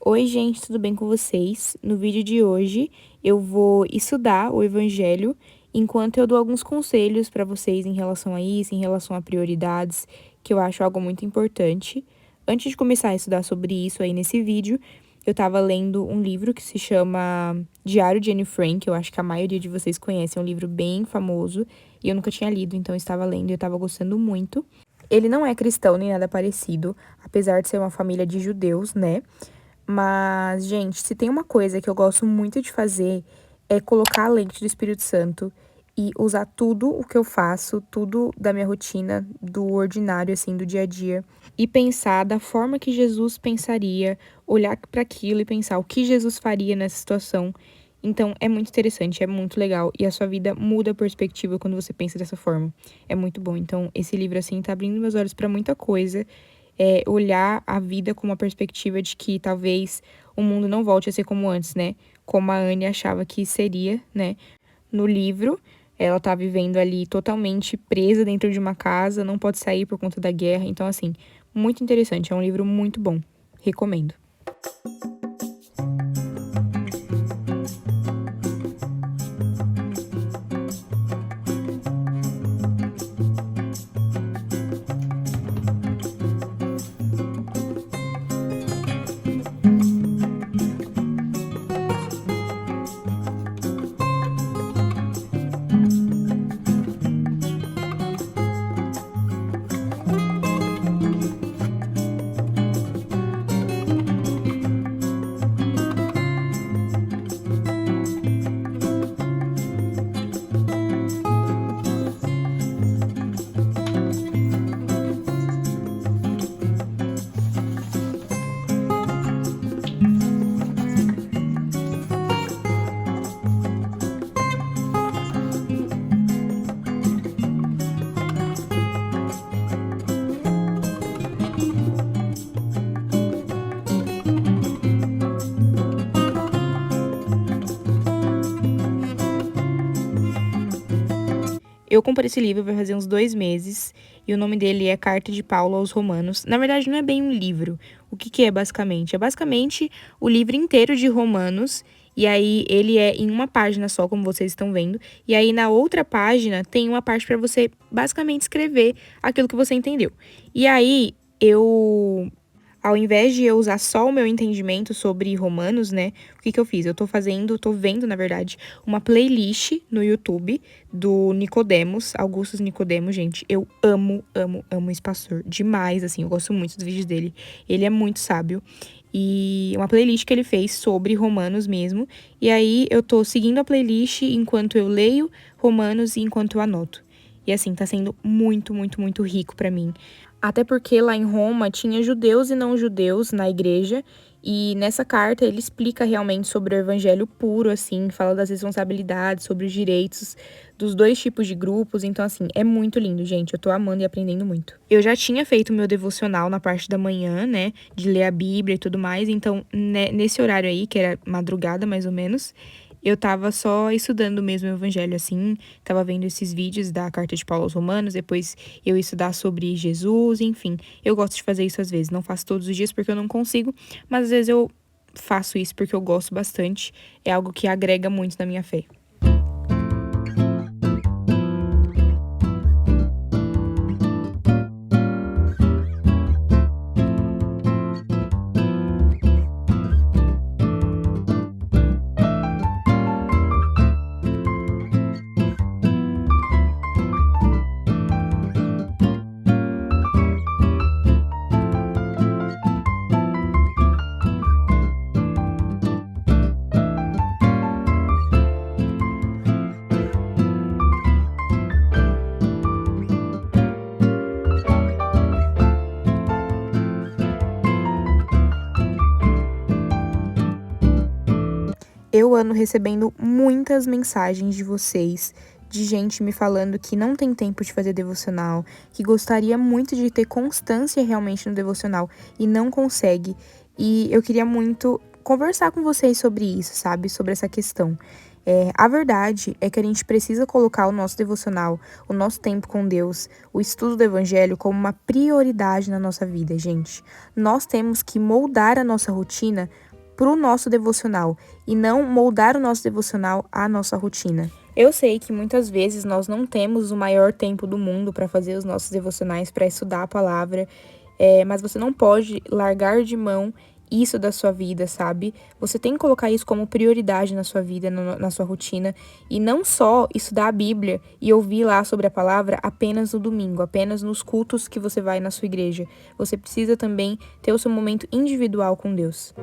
Oi, gente, tudo bem com vocês? No vídeo de hoje eu vou estudar o Evangelho enquanto eu dou alguns conselhos para vocês em relação a isso, em relação a prioridades, que eu acho algo muito importante. Antes de começar a estudar sobre isso aí nesse vídeo, eu estava lendo um livro que se chama Diário de Anne Frank, eu acho que a maioria de vocês conhece, é um livro bem famoso e eu nunca tinha lido, então eu estava lendo e eu estava gostando muito. Ele não é cristão nem nada parecido, apesar de ser uma família de judeus, né? Mas, gente, se tem uma coisa que eu gosto muito de fazer é colocar a lente do Espírito Santo e usar tudo o que eu faço, tudo da minha rotina, do ordinário, assim, do dia a dia, e pensar da forma que Jesus pensaria, olhar para aquilo e pensar o que Jesus faria nessa situação. Então, é muito interessante, é muito legal e a sua vida muda a perspectiva quando você pensa dessa forma. É muito bom. Então, esse livro, assim, tá abrindo meus olhos para muita coisa. Olhar a vida com uma perspectiva de que talvez o mundo não volte a ser como antes, né? Como a Anne achava que seria, né? No livro, ela tá vivendo ali totalmente presa dentro de uma casa, não pode sair por conta da guerra. Então, assim, muito interessante. É um livro muito bom. Recomendo. Eu comprei esse livro vai fazer uns 2 meses e o nome dele é Carta de Paulo aos Romanos. Na verdade, não é bem um livro. O que que é basicamente? É basicamente o livro inteiro de Romanos. E aí ele é em uma página só, como vocês estão vendo. E aí na outra página tem uma parte para você basicamente escrever aquilo que você entendeu. E aí ao invés de eu usar só o meu entendimento sobre Romanos, né? O que que eu fiz? Eu tô vendo, na verdade, uma playlist no YouTube do Nicodemos, Augustus Nicodemos, gente. Eu amo, amo, amo esse pastor demais, assim. Eu gosto muito dos vídeos dele. Ele é muito sábio. E uma playlist que ele fez sobre Romanos mesmo. E aí eu tô seguindo a playlist enquanto eu leio Romanos e enquanto eu anoto. E assim, tá sendo muito, muito, muito rico pra mim. Até porque lá em Roma tinha judeus e não judeus na igreja. E nessa carta ele explica realmente sobre o evangelho puro, assim, fala das responsabilidades, sobre os direitos dos dois tipos de grupos. Então, assim, é muito lindo, gente. Eu tô amando e aprendendo muito. Eu já tinha feito meu devocional na parte da manhã, né, de ler a Bíblia e tudo mais. Então, nesse horário aí, que era madrugada mais ou menos, eu tava só estudando mesmo o evangelho, assim, tava vendo esses vídeos da carta de Paulo aos Romanos, depois eu ia estudar sobre Jesus, enfim. Eu gosto de fazer isso às vezes, não faço todos os dias porque eu não consigo, mas às vezes eu faço isso porque eu gosto bastante, é algo que agrega muito na minha fé. Eu ando recebendo muitas mensagens de vocês, de gente me falando que não tem tempo de fazer devocional, que gostaria muito de ter constância realmente no devocional e não consegue. E eu queria muito conversar com vocês sobre isso, sabe? Sobre essa questão. A verdade é que a gente precisa colocar o nosso devocional, o nosso tempo com Deus, o estudo do Evangelho como uma prioridade na nossa vida, gente. Nós temos que moldar a nossa rotina para o nosso devocional e não moldar o nosso devocional à nossa rotina. Eu sei que muitas vezes nós não temos o maior tempo do mundo para fazer os nossos devocionais, para estudar a palavra, mas você não pode largar de mão isso da sua vida, sabe? Você tem que colocar isso como prioridade na sua vida, na sua rotina, e não só estudar a Bíblia e ouvir lá sobre a palavra apenas no domingo, apenas nos cultos que você vai na sua igreja. Você precisa também ter o seu momento individual com Deus.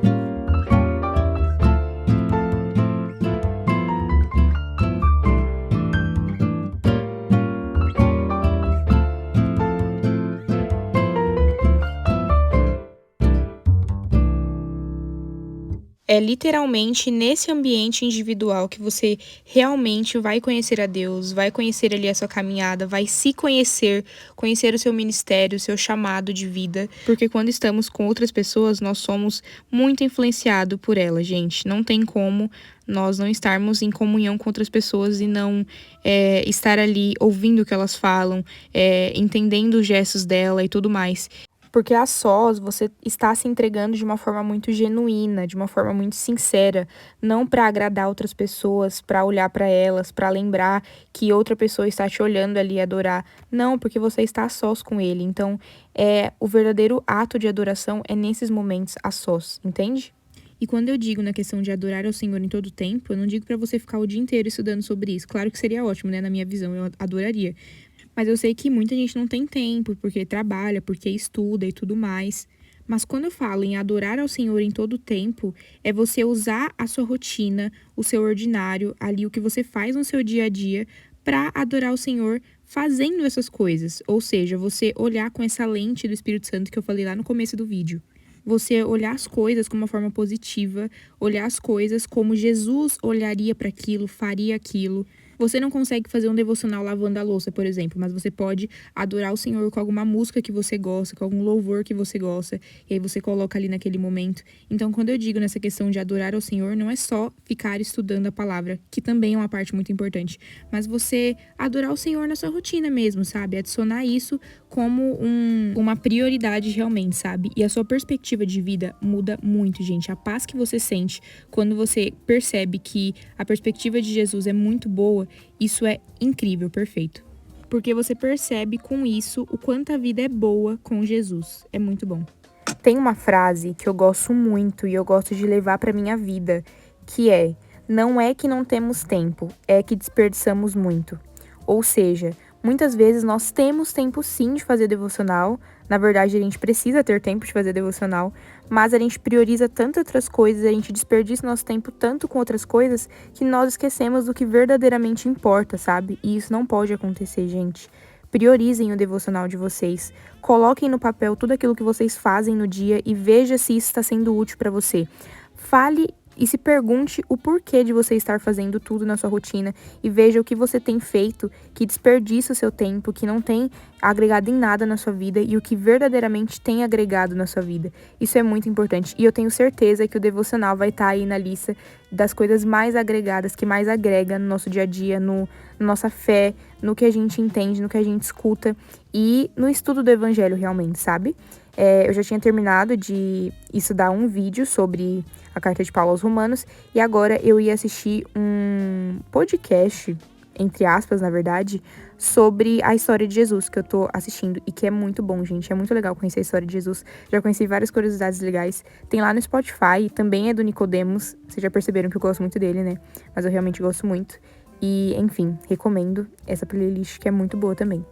É literalmente nesse ambiente individual que você realmente vai conhecer a Deus, vai conhecer ali a sua caminhada, vai se conhecer, conhecer o seu ministério, o seu chamado de vida. Porque quando estamos com outras pessoas, nós somos muito influenciados por elas, gente. Não tem como nós não estarmos em comunhão com outras pessoas e não estar ali ouvindo o que elas falam, entendendo os gestos dela e tudo mais. Porque a sós você está se entregando de uma forma muito genuína, de uma forma muito sincera, não para agradar outras pessoas, para olhar para elas, para lembrar que outra pessoa está te olhando ali e adorar. Não, porque você está a sós com ele. Então, o verdadeiro ato de adoração é nesses momentos a sós, entende? E quando eu digo na questão de adorar ao Senhor em todo o tempo, eu não digo para você ficar o dia inteiro estudando sobre isso. Claro que seria ótimo, né? Na minha visão, eu adoraria. Mas eu sei que muita gente não tem tempo, porque trabalha, porque estuda e tudo mais. Mas quando eu falo em adorar ao Senhor em todo o tempo, é você usar a sua rotina, o seu ordinário, ali o que você faz no seu dia a dia, para adorar o Senhor fazendo essas coisas. Ou seja, você olhar com essa lente do Espírito Santo que eu falei lá no começo do vídeo. Você olhar as coisas com uma forma positiva, olhar as coisas como Jesus olharia para aquilo, faria aquilo. Você não consegue fazer um devocional lavando a louça, por exemplo, mas você pode adorar o Senhor com alguma música que você gosta, com algum louvor que você gosta, e aí você coloca ali naquele momento. Então, quando eu digo nessa questão de adorar ao Senhor, não é só ficar estudando a palavra, que também é uma parte muito importante, mas você adorar o Senhor na sua rotina mesmo, sabe? Adicionar isso como uma prioridade realmente, sabe? E a sua perspectiva de vida muda muito, gente. A paz que você sente quando você percebe que a perspectiva de Jesus é muito boa, isso é incrível, perfeito. Porque você percebe com isso o quanto a vida é boa com Jesus. É muito bom. Tem uma frase que eu gosto muito e eu gosto de levar para minha vida, que é: não é que não temos tempo, é que desperdiçamos muito. Ou seja, muitas vezes nós temos tempo sim de fazer devocional. Na verdade, a gente precisa ter tempo de fazer devocional, mas a gente prioriza tantas outras coisas, a gente desperdiça nosso tempo tanto com outras coisas, que nós esquecemos do que verdadeiramente importa, sabe? E isso não pode acontecer, gente. priorizem o devocional de vocês, coloquem no papel tudo aquilo que vocês fazem no dia e veja se isso está sendo útil para você. Fale e se pergunte o porquê de você estar fazendo tudo na sua rotina e veja o que você tem feito que desperdiça o seu tempo, que não tem agregado em nada na sua vida e o que verdadeiramente tem agregado na sua vida. Isso é muito importante e eu tenho certeza que o devocional vai estar aí na lista das coisas mais agregadas, que mais agrega no nosso dia a dia, na nossa fé, no que a gente entende, no que a gente escuta e no estudo do evangelho realmente, sabe? Eu já tinha terminado de estudar um vídeo sobre a carta de Paulo aos Romanos e agora eu ia assistir um podcast, entre aspas, na verdade, sobre a história de Jesus que eu tô assistindo e que é muito bom, gente. É muito legal conhecer a história de Jesus. Já conheci várias curiosidades legais. Tem lá no Spotify, também é do Nicodemos. Vocês já perceberam que eu gosto muito dele, né? Mas eu realmente gosto muito. E, enfim, recomendo essa playlist que é muito boa também.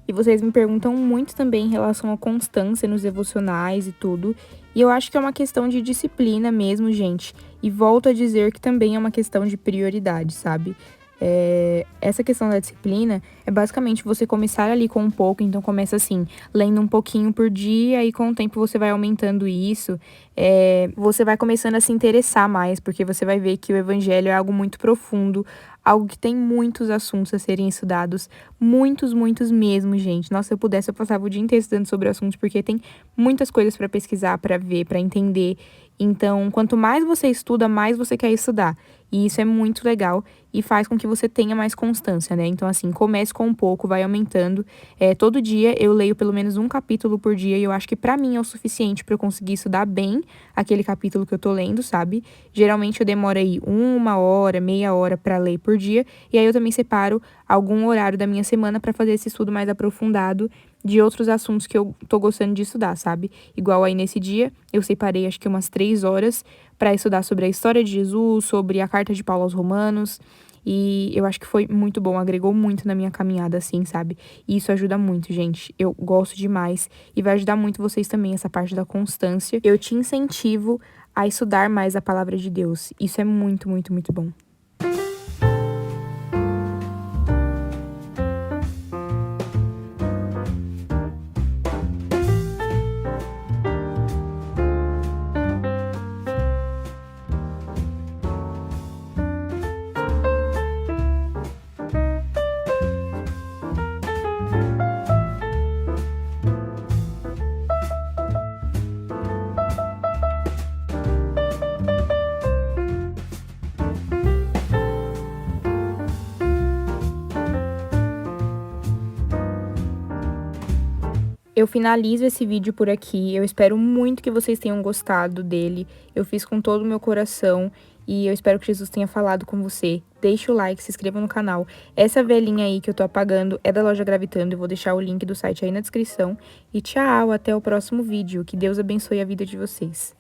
E vocês me perguntam muito também em relação à constância nos devocionais e tudo. E eu acho que é uma questão de disciplina mesmo, gente. E volto a dizer que também é uma questão de prioridade, sabe? Essa questão da disciplina é basicamente você começar ali com um pouco, então começa assim, lendo um pouquinho por dia e com o tempo você vai aumentando isso, você vai começando a se interessar mais, porque você vai ver que o evangelho é algo muito profundo, algo que tem muitos assuntos a serem estudados, muitos, muitos mesmo, gente. Nossa, se eu pudesse, eu passava o dia inteiro estudando sobre assuntos, porque tem muitas coisas para pesquisar, para ver, para entender. Então, quanto mais você estuda, mais você quer estudar. E isso é muito legal e faz com que você tenha mais constância, né? Então, assim, comece com um pouco, vai aumentando. Todo dia eu leio pelo menos um capítulo por dia e eu acho que pra mim é o suficiente pra eu conseguir estudar bem aquele capítulo que eu tô lendo, sabe? Geralmente eu demoro aí 1 hora, meia hora pra ler por dia. E aí eu também separo algum horário da minha semana pra fazer esse estudo mais aprofundado de outros assuntos que eu tô gostando de estudar, sabe? Igual aí nesse dia, eu separei acho que umas 3 horas para estudar sobre a história de Jesus, sobre a carta de Paulo aos Romanos, e eu acho que foi muito bom, agregou muito na minha caminhada, assim, sabe? E isso ajuda muito, gente. Eu gosto demais e vai ajudar muito vocês também, essa parte da constância. Eu te incentivo a estudar mais a palavra de Deus. Isso é muito, muito, muito bom. Eu finalizo esse vídeo por aqui. Eu espero muito que vocês tenham gostado dele. Eu fiz com todo o meu coração e eu espero que Jesus tenha falado com você. Deixa o like, se inscreva no canal. Essa velhinha aí que eu tô apagando é da loja Gravitando. Eu vou deixar o link do site aí na descrição. E tchau, até o próximo vídeo. Que Deus abençoe a vida de vocês.